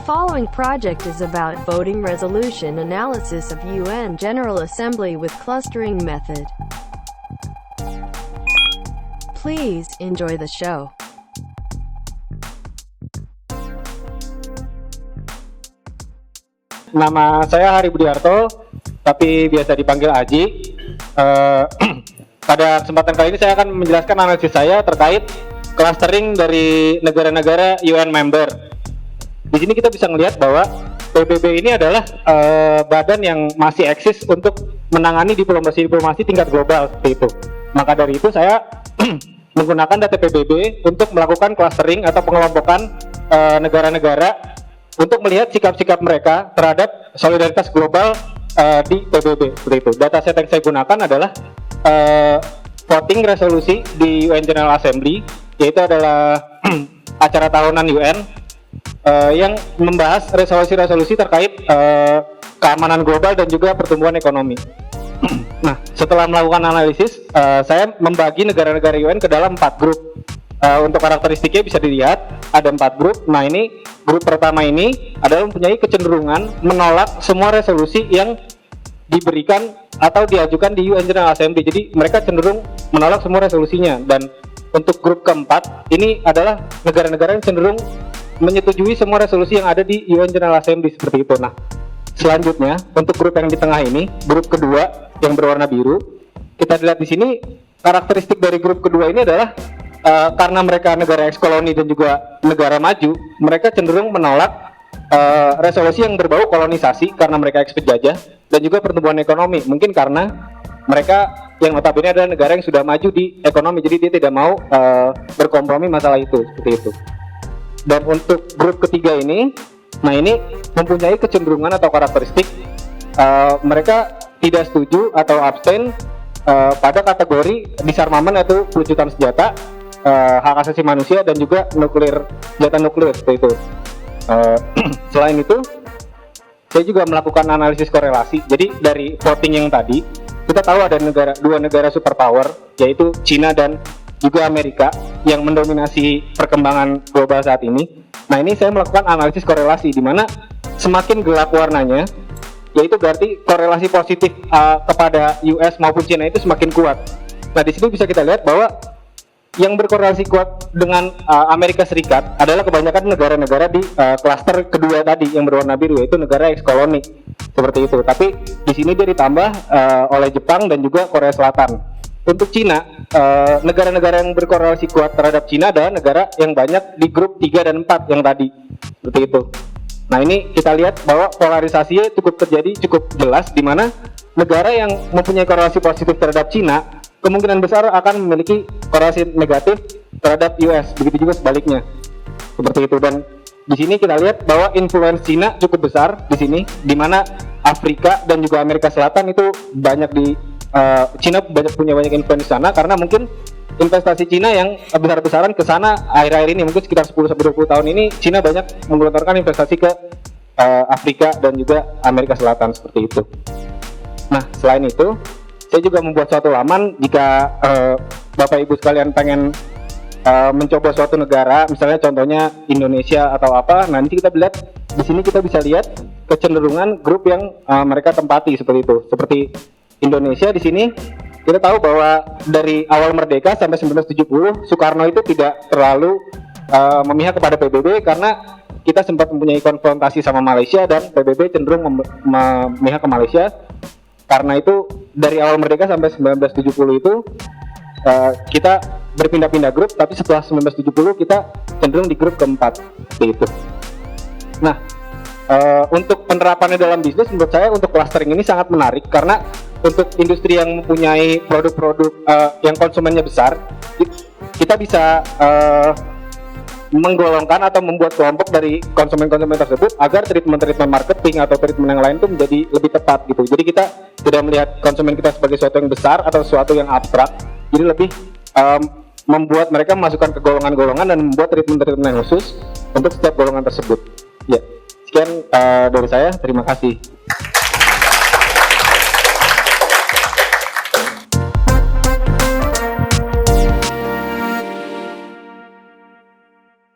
following project is about voting resolution analysis of UN General Assembly with clustering method. Please enjoy the show. Nama saya Budiarto, tapi biasa dipanggil Aji. Pada kesempatan kali ini saya akan menjelaskan analisis saya terkait clustering dari negara-negara UN member. Di sini kita bisa melihat bahwa PBB ini adalah badan yang masih eksis untuk menangani diplomasi tingkat global seperti itu. Maka dari itu saya menggunakan data PBB untuk melakukan clustering atau pengelompokan negara-negara untuk melihat sikap-sikap mereka terhadap solidaritas global di PBB seperti itu. Dataset yang saya gunakan adalah voting resolusi di UN General Assembly, yaitu adalah acara tahunan UN yang membahas resolusi-resolusi terkait keamanan global dan juga pertumbuhan ekonomi. Nah, setelah melakukan analisis, saya membagi negara-negara UN ke dalam 4 grup. Untuk karakteristiknya bisa dilihat ada 4 grup. Nah, ini grup pertama ini adalah mempunyai kecenderungan menolak semua resolusi yang diberikan atau diajukan di UN General Assembly. Jadi mereka cenderung menolak semua resolusinya. Dan untuk grup keempat ini adalah negara-negara yang cenderung menyetujui semua resolusi yang ada di UN General Assembly seperti itu. Nah, selanjutnya untuk grup yang di tengah ini, grup kedua yang berwarna biru, kita lihat di sini karakteristik dari grup kedua ini adalah karena mereka negara eks-koloni dan juga negara maju, mereka cenderung menolak resolusi yang berbau kolonisasi karena mereka eks-penjajah dan juga pertumbuhan ekonomi. Mungkin karena mereka yang notabene adalah negara yang sudah maju di ekonomi, jadi dia tidak mau berkompromi masalah itu, seperti itu. Dan untuk grup ketiga ini, nah ini mempunyai kecenderungan atau karakteristik mereka tidak setuju atau abstain pada kategori disarmamen atau pelucutan senjata, hak asasi manusia dan juga senjata nuklir seperti itu. Selain itu, saya juga melakukan analisis korelasi. Jadi dari voting yang tadi, kita tahu ada dua negara superpower, yaitu Cina dan juga Amerika yang mendominasi perkembangan global saat ini. Nah, ini saya melakukan analisis korelasi di mana semakin gelap warnanya, yaitu berarti korelasi positif kepada US maupun Cina itu semakin kuat. Nah, di sini bisa kita lihat bahwa yang berkorelasi kuat dengan Amerika Serikat adalah kebanyakan negara-negara di klaster kedua tadi yang berwarna biru, yaitu negara eks-koloni seperti itu. Tapi di sini dia ditambah oleh Jepang dan juga Korea Selatan. Untuk Cina, negara-negara yang berkorelasi kuat terhadap Cina adalah negara yang banyak di grup 3 dan 4 yang tadi seperti itu. Nah, ini kita lihat bahwa polarisasinya cukup jelas, di mana negara yang mempunyai korelasi positif terhadap Cina kemungkinan besar akan memiliki korelasi negatif terhadap US, begitu juga sebaliknya seperti itu. Dan di sini kita lihat bahwa influence Cina cukup besar di sini, di mana Afrika dan juga Amerika Selatan itu banyak di Cina punya banyak influence di sana karena mungkin investasi Cina yang besar-besaran ke sana akhir-akhir ini, mungkin sekitar 10-20 tahun ini Cina banyak menggelontorkan investasi ke Afrika dan juga Amerika Selatan seperti itu. Nah, selain itu saya juga membuat suatu laman jika Bapak Ibu sekalian pengen mencoba suatu negara, misalnya contohnya Indonesia atau apa. Nanti kita lihat di sini, kita bisa lihat kecenderungan grup yang mereka tempati seperti itu. Seperti Indonesia di sini kita tahu bahwa dari awal merdeka sampai 1970 Soekarno itu tidak terlalu memihak kepada PBB karena kita sempat mempunyai konfrontasi sama Malaysia dan PBB cenderung memihak ke Malaysia. Karena itu dari awal merdeka sampai 1970 itu kita berpindah-pindah grup, tapi setelah 1970 kita cenderung di grup keempat seperti itu. Nah, untuk penerapannya dalam bisnis menurut saya untuk clustering ini sangat menarik karena untuk industri yang mempunyai produk-produk yang konsumennya besar, kita bisa menggolongkan atau membuat kelompok dari konsumen-konsumen tersebut agar treatment marketing atau treatment yang lain itu menjadi lebih tepat gitu. Jadi kita tidak melihat konsumen kita sebagai sesuatu yang besar atau sesuatu yang abstrak, jadi lebih membuat mereka masukkan ke golongan-golongan dan membuat treatment khusus untuk setiap golongan tersebut. Ya, sekian dari saya, terima kasih.